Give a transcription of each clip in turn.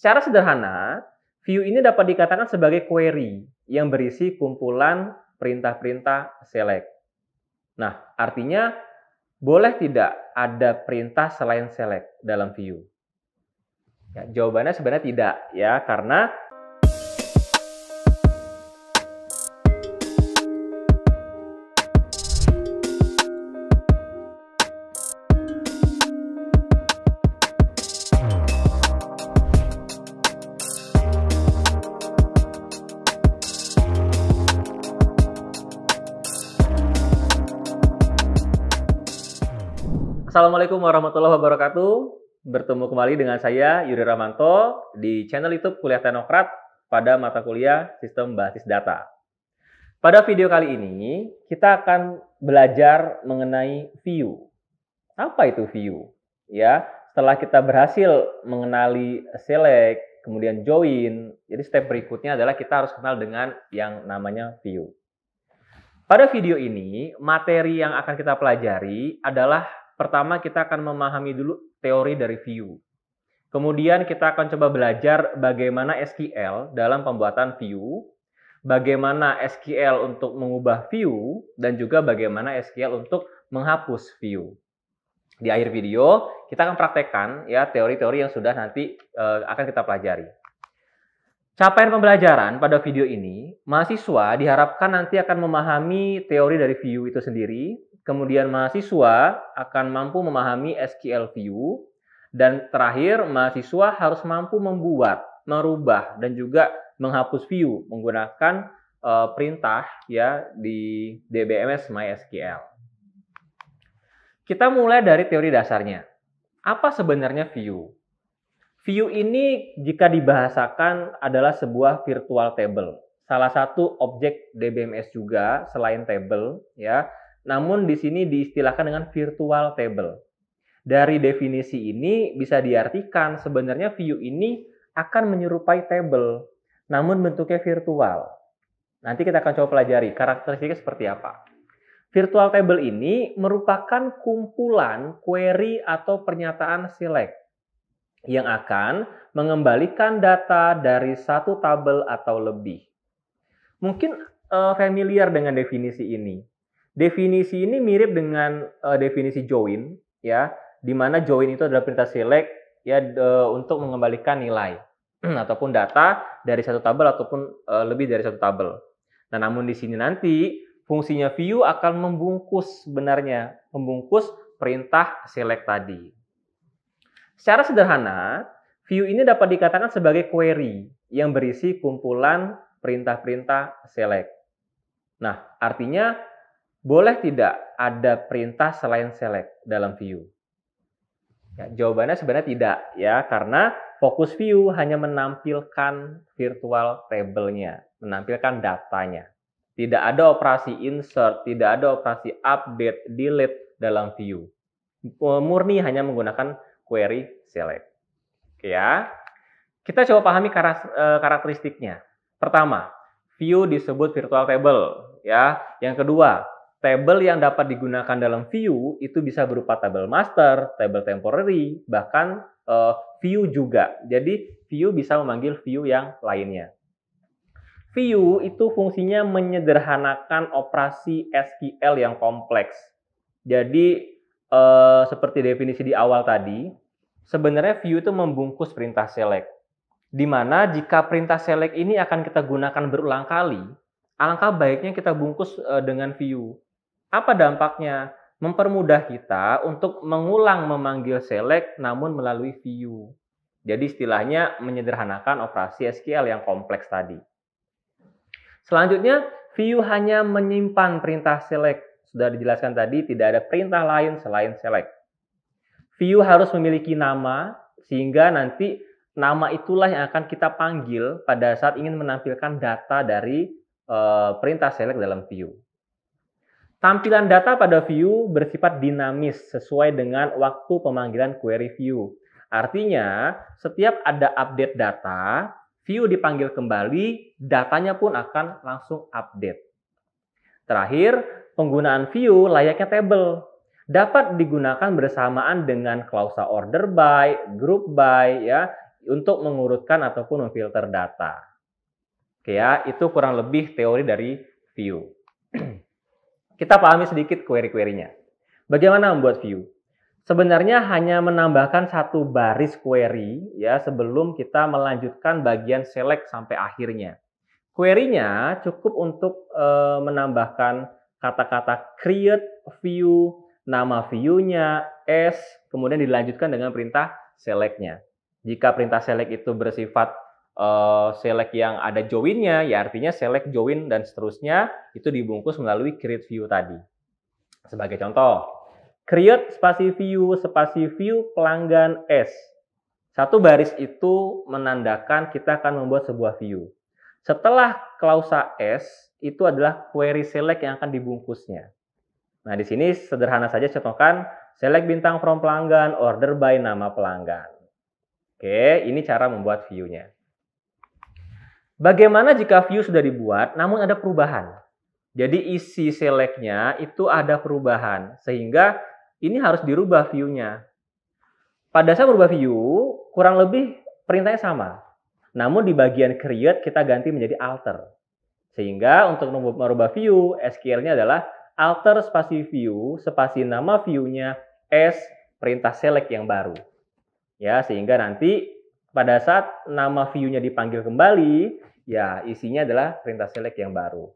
Secara sederhana, view ini dapat dikatakan sebagai query yang berisi kumpulan perintah-perintah select. Nah, artinya boleh tidak ada perintah selain select dalam view? Ya, jawabannya sebenarnya tidak ya, karena Assalamualaikum warahmatullahi wabarakatuh. Bertemu kembali dengan saya, Yuri Rahmanto, di channel YouTube Kuliah Teknokrat pada mata kuliah Sistem Basis Data. Pada video kali ini, kita akan belajar mengenai view. Apa itu view? Ya, setelah kita berhasil mengenali select, kemudian join, jadi step berikutnya adalah kita harus kenal dengan yang namanya view. Pada video ini, materi yang akan kita pelajari adalah pertama, kita akan memahami dulu teori dari view. Kemudian kita akan coba belajar bagaimana SQL dalam pembuatan view, bagaimana SQL untuk mengubah view, dan juga bagaimana SQL untuk menghapus view. Di akhir video, kita akan praktekkan ya teori-teori yang sudah nanti akan kita pelajari. Capaian pembelajaran pada video ini, mahasiswa diharapkan nanti akan memahami teori dari view itu sendiri. Kemudian mahasiswa akan mampu memahami SQL view, dan terakhir mahasiswa harus mampu membuat, merubah, dan juga menghapus view menggunakan perintah ya di DBMS MySQL. Kita mulai dari teori dasarnya. Apa sebenarnya view? View ini jika dibahasakan adalah sebuah virtual table, salah satu objek DBMS juga selain table ya. Namun di sini diistilahkan dengan virtual table. Dari definisi ini bisa diartikan sebenarnya view ini akan menyerupai table, namun bentuknya virtual. Nanti kita akan coba pelajari karakteristiknya seperti apa. Virtual table ini merupakan kumpulan query atau pernyataan select yang akan mengembalikan data dari satu tabel atau lebih. Mungkin familiar dengan definisi ini. Definisi ini mirip dengan definisi join, ya, di mana join itu adalah perintah select ya untuk mengembalikan nilai ataupun data dari satu tabel ataupun lebih dari satu tabel. Nah, namun di sini nanti fungsinya view akan membungkus sebenarnya, membungkus perintah select tadi. Secara sederhana, view ini dapat dikatakan sebagai query yang berisi kumpulan perintah-perintah select. Nah, artinya boleh tidak ada perintah selain select dalam view? Ya, jawabannya sebenarnya tidak ya, karena fokus view hanya menampilkan virtual table-nya, menampilkan datanya. Tidak ada operasi insert, tidak ada operasi update, delete dalam view. Murni hanya menggunakan query select. Oke ya. Kita coba pahami karakteristiknya. Pertama, view disebut virtual table ya. Yang kedua, tabel yang dapat digunakan dalam view itu bisa berupa tabel master, tabel temporary, bahkan view juga. Jadi view bisa memanggil view yang lainnya. View itu fungsinya menyederhanakan operasi SQL yang kompleks. Jadi seperti definisi di awal tadi, sebenarnya view itu membungkus perintah select. Di mana jika perintah select ini akan kita gunakan berulang kali, alangkah baiknya kita bungkus dengan view. Apa dampaknya? Mempermudah kita untuk mengulang memanggil select namun melalui view. Jadi istilahnya menyederhanakan operasi SQL yang kompleks tadi. Selanjutnya, view hanya menyimpan perintah select. Sudah dijelaskan tadi, tidak ada perintah lain selain select. View harus memiliki nama, sehingga nanti nama itulah yang akan kita panggil pada saat ingin menampilkan data dari perintah select dalam view. Tampilan data pada view bersifat dinamis sesuai dengan waktu pemanggilan query view. Artinya, setiap ada update data, view dipanggil kembali, datanya pun akan langsung update. Terakhir, penggunaan view layaknya table. Dapat digunakan bersamaan dengan klausa order by, group by, ya, untuk mengurutkan ataupun memfilter data. Oke ya, itu kurang lebih teori dari view. Kita pahami sedikit query-query-nya. Bagaimana membuat view? Sebenarnya hanya menambahkan satu baris query ya sebelum kita melanjutkan bagian select sampai akhirnya. Query-nya cukup untuk menambahkan kata-kata create view, nama view-nya, as, kemudian dilanjutkan dengan perintah select-nya. Jika perintah select itu bersifat select yang ada join-nya, ya artinya select, join, dan seterusnya itu dibungkus melalui create view tadi. Sebagai contoh, create spasi view pelanggan S. Satu baris itu menandakan kita akan membuat sebuah view. Setelah klausa S, itu adalah query select yang akan dibungkusnya. Nah, di sini sederhana saja contohkan, select bintang from pelanggan, order by nama pelanggan. Oke, ini cara membuat view-nya. Bagaimana jika view sudah dibuat, namun ada perubahan? Jadi isi select-nya itu ada perubahan, sehingga ini harus dirubah view-nya. Pada saat berubah view, kurang lebih perintahnya sama. Namun di bagian create kita ganti menjadi alter. Sehingga untuk merubah view, SQL-nya adalah alter spasi view, spasi nama view-nya, as perintah select yang baru. Ya, sehingga nanti pada saat nama view-nya dipanggil kembali, ya isinya adalah perintah select yang baru.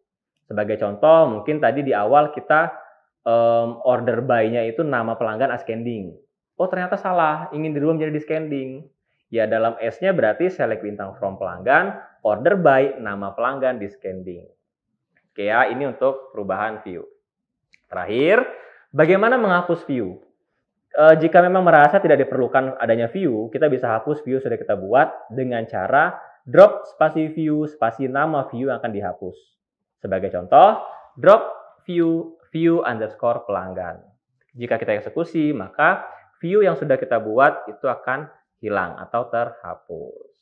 Sebagai contoh, mungkin tadi di awal kita order by-nya itu nama pelanggan ascending. Oh, ternyata salah, ingin dirubah menjadi descending. Ya, dalam S-nya berarti select bintang from pelanggan, order by nama pelanggan descending. Oke ya, ini untuk perubahan view. Terakhir, bagaimana menghapus view? Jika memang merasa tidak diperlukan adanya view, kita bisa hapus view sudah kita buat dengan cara drop spasi view nama view yang akan dihapus. Sebagai contoh, drop view underscore pelanggan. Jika kita eksekusi, maka view yang sudah kita buat itu akan hilang atau terhapus.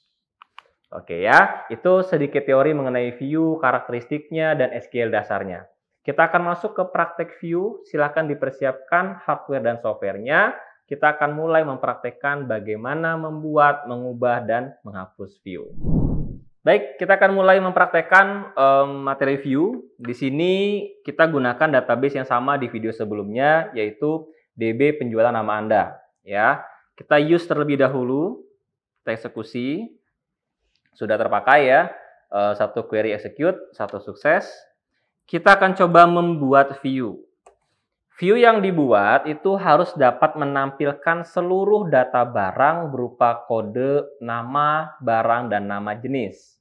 Oke ya, itu sedikit teori mengenai view, karakteristiknya, dan SQL dasarnya. Kita akan masuk ke praktek view, silakan dipersiapkan hardware dan softwarenya. Kita akan mulai mempraktekkan bagaimana membuat, mengubah, dan menghapus view. Baik, kita akan mulai mempraktekkan materi view. Di sini kita gunakan database yang sama di video sebelumnya, yaitu DB penjualan nama Anda. Ya, kita use terlebih dahulu, kita eksekusi, sudah terpakai ya, satu query execute, satu sukses. Kita akan coba membuat view. View yang dibuat itu harus dapat menampilkan seluruh data barang berupa kode, nama, barang, dan nama jenis.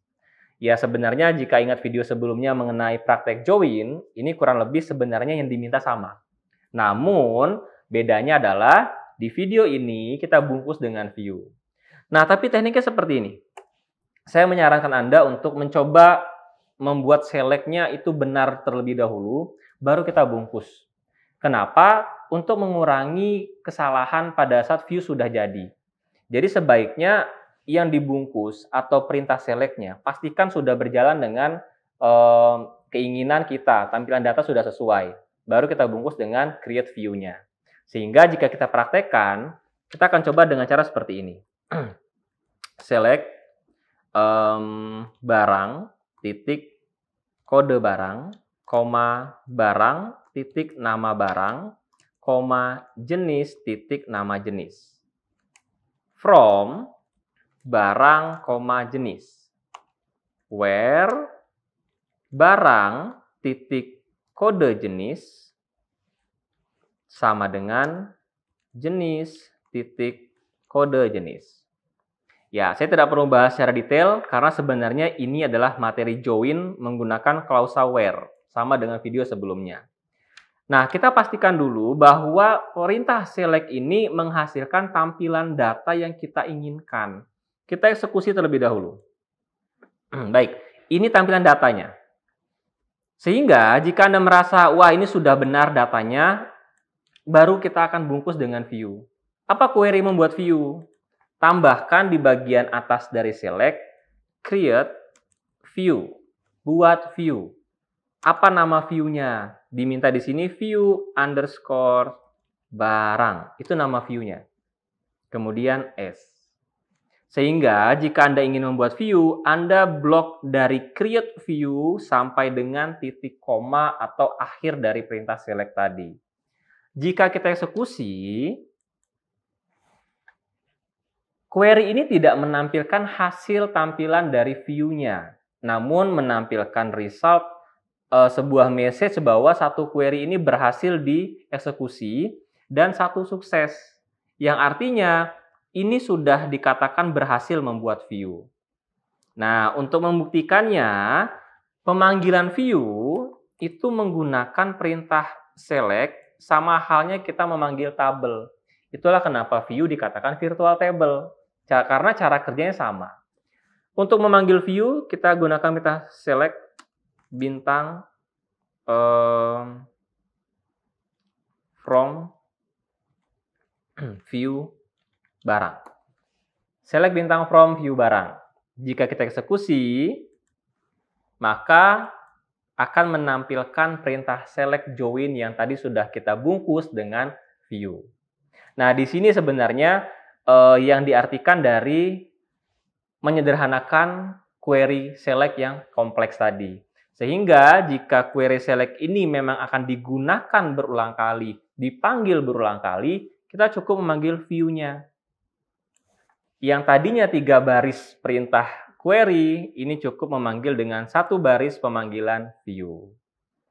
Ya sebenarnya jika ingat video sebelumnya mengenai praktek join, ini kurang lebih sebenarnya yang diminta sama. Namun bedanya adalah di video ini kita bungkus dengan view. Nah, tapi tekniknya seperti ini. Saya menyarankan Anda untuk mencoba membuat select-nya itu benar terlebih dahulu, baru kita bungkus. Kenapa? Untuk mengurangi kesalahan pada saat view sudah jadi. Jadi sebaiknya yang dibungkus atau perintah select-nya pastikan sudah berjalan dengan keinginan kita, tampilan data sudah sesuai. Baru kita bungkus dengan create view-nya. Sehingga jika kita praktekkan, kita akan coba dengan cara seperti ini. Select barang, titik, kode barang, koma, barang, titik, nama barang, koma, jenis, titik, nama jenis. From, barang, koma, jenis. Where, barang, titik, kode jenis, sama dengan jenis, titik, kode jenis. Ya, saya tidak perlu bahas secara detail karena sebenarnya ini adalah materi join menggunakan klausa where, sama dengan video sebelumnya. Nah, kita pastikan dulu bahwa perintah select ini menghasilkan tampilan data yang kita inginkan. Kita eksekusi terlebih dahulu. Baik, ini tampilan datanya. Sehingga jika Anda merasa, wah ini sudah benar datanya, baru kita akan bungkus dengan view. Apa query membuat view? Tambahkan di bagian atas dari select, create view, buat view. Apa nama view-nya? Diminta di sini view underscore barang. Itu nama view-nya. Kemudian S. Sehingga jika Anda ingin membuat view, Anda blok dari create view sampai dengan titik koma atau akhir dari perintah select tadi. Jika kita eksekusi, query ini tidak menampilkan hasil tampilan dari view-nya, namun menampilkan result sebuah message bahwa satu query ini berhasil dieksekusi dan satu sukses. Yang artinya ini sudah dikatakan berhasil membuat view. Nah, untuk membuktikannya, pemanggilan view itu menggunakan perintah select sama halnya kita memanggil tabel. Itulah kenapa view dikatakan virtual table. Karena cara kerjanya sama. Untuk memanggil view, kita gunakan perintah select bintang from view barang. Select bintang from view barang. Jika kita eksekusi, maka akan menampilkan perintah select join yang tadi sudah kita bungkus dengan view. Nah, di sini sebenarnya yang diartikan dari menyederhanakan query select yang kompleks tadi. Sehingga jika query select ini memang akan digunakan berulang kali, dipanggil berulang kali, kita cukup memanggil view-nya. Yang tadinya 3 baris perintah query, ini cukup memanggil dengan 1 baris pemanggilan view.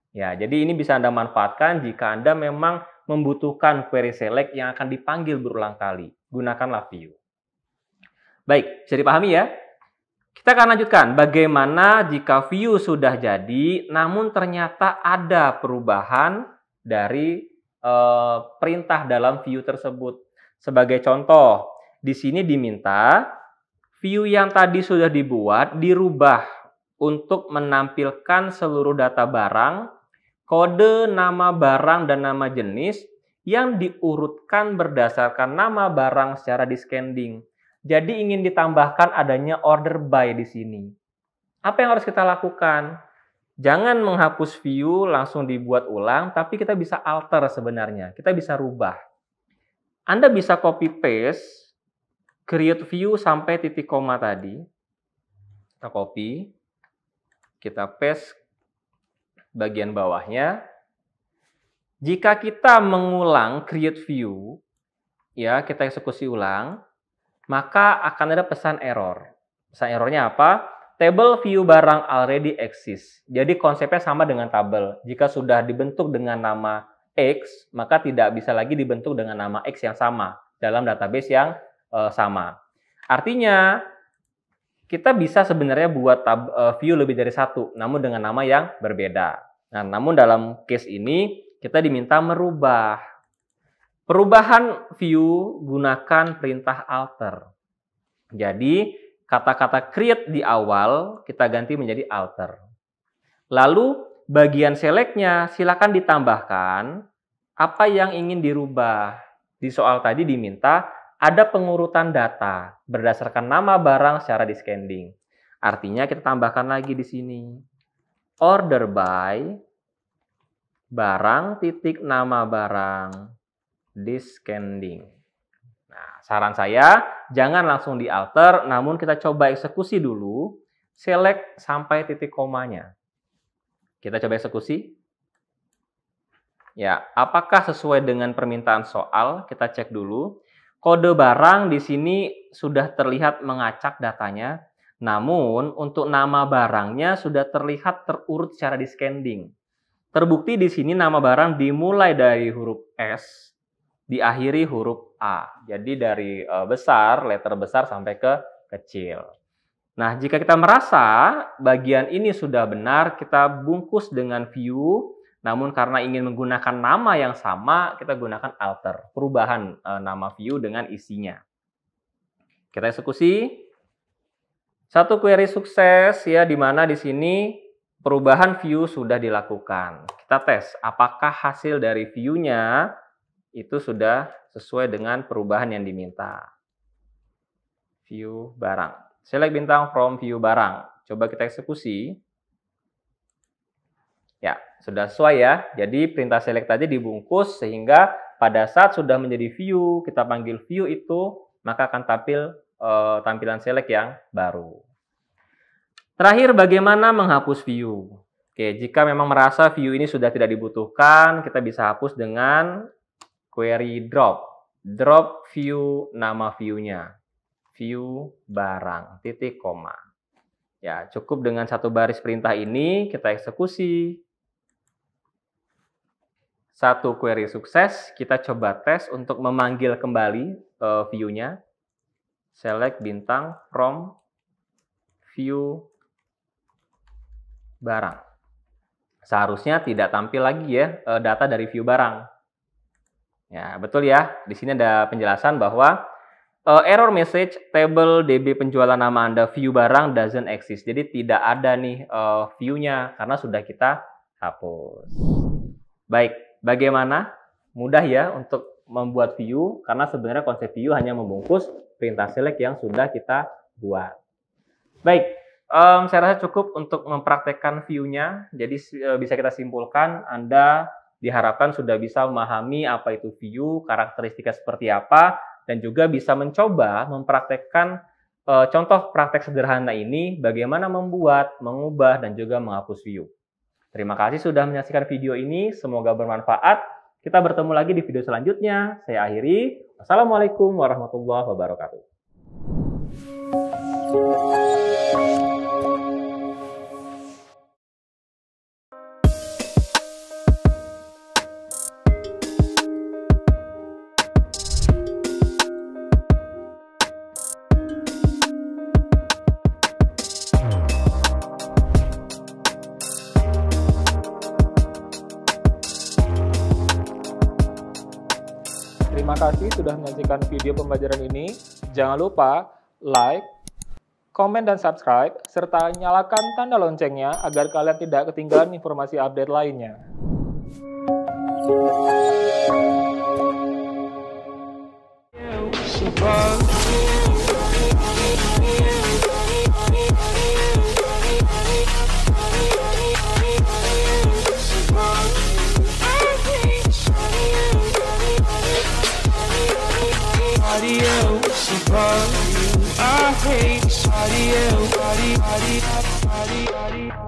Ya, jadi ini bisa Anda manfaatkan jika Anda memang membutuhkan query select yang akan dipanggil berulang kali. Gunakanlah view. Baik, bisa dipahami ya? Kita akan lanjutkan bagaimana jika view sudah jadi, namun ternyata ada perubahan dari perintah dalam view tersebut. Sebagai contoh, di sini diminta view yang tadi sudah dibuat dirubah untuk menampilkan seluruh data barang, kode nama barang dan nama jenis yang diurutkan berdasarkan nama barang secara descending. Jadi ingin ditambahkan adanya order by di sini. Apa yang harus kita lakukan? Jangan menghapus view langsung dibuat ulang, tapi kita bisa alter sebenarnya. Kita bisa rubah. Anda bisa copy paste, create view sampai titik koma tadi. Kita copy, kita paste bagian bawahnya. Jika kita mengulang create view, ya kita eksekusi ulang, maka akan ada pesan error. Pesan errornya apa? Table view barang already exists. Jadi konsepnya sama dengan tabel. Jika sudah dibentuk dengan nama X, maka tidak bisa lagi dibentuk dengan nama X yang sama dalam database yang sama. Artinya, kita bisa sebenarnya buat view lebih dari satu, namun dengan nama yang berbeda. Nah, namun dalam case ini, kita diminta merubah. Perubahan view gunakan perintah alter. Jadi, kata-kata create di awal kita ganti menjadi alter. Lalu, bagian select-nya silakan ditambahkan apa yang ingin dirubah. Di soal tadi diminta ada pengurutan data berdasarkan nama barang secara descending. Artinya kita tambahkan lagi di sini. Order by barang titik nama barang descending. Nah, saran saya jangan langsung di alter, namun kita coba eksekusi dulu, select sampai titik komanya. Kita coba eksekusi. Ya, apakah sesuai dengan permintaan soal? Kita cek dulu. Kode barang di sini sudah terlihat mengacak datanya, namun untuk nama barangnya sudah terlihat terurut secara descending. Terbukti di sini nama barang dimulai dari huruf S, diakhiri huruf A. Jadi dari besar, letter besar sampai ke kecil. Nah, jika kita merasa bagian ini sudah benar, kita bungkus dengan view. Namun karena ingin menggunakan nama yang sama, kita gunakan alter, perubahan nama view dengan isinya. Kita eksekusi. Satu query sukses ya, di mana di sini perubahan view sudah dilakukan. Kita tes apakah hasil dari view-nya itu sudah sesuai dengan perubahan yang diminta. View barang. Select bintang from view barang. Coba kita eksekusi. Ya, sudah sesuai ya. Jadi perintah select tadi dibungkus sehingga pada saat sudah menjadi view, kita panggil view itu, maka akan tampil tampilan select yang baru. Terakhir, bagaimana menghapus view? Oke, jika memang merasa view ini sudah tidak dibutuhkan, kita bisa hapus dengan query drop. Drop view nama view-nya. View barang, titik koma. Ya, cukup dengan satu baris perintah ini, kita eksekusi. Satu query sukses, kita coba tes untuk memanggil kembali view-nya. Select bintang from view barang. Seharusnya tidak tampil lagi ya data dari view barang. Ya, betul ya. Di sini ada penjelasan bahwa error message table DB penjualan nama Anda view barang doesn't exist. Jadi tidak ada nih view-nya karena sudah kita hapus. Baik, bagaimana? Mudah ya untuk membuat view karena sebenarnya konsep view hanya membungkus perintah select yang sudah kita buat. Baik, saya rasa cukup untuk mempraktekkan view-nya. Jadi bisa kita simpulkan Anda diharapkan sudah bisa memahami apa itu view, karakteristiknya seperti apa, dan juga bisa mencoba mempraktekkan contoh praktek sederhana ini bagaimana membuat, mengubah, dan juga menghapus view. Terima kasih sudah menyaksikan video ini, semoga bermanfaat. Kita bertemu lagi di video selanjutnya. Saya akhiri. Wassalamualaikum warahmatullahi wabarakatuh. Terima kasih sudah menyaksikan video pembelajaran ini. Jangan lupa like, komen, dan subscribe, serta nyalakan tanda loncengnya agar kalian tidak ketinggalan informasi update lainnya. I hate body, body, body, body.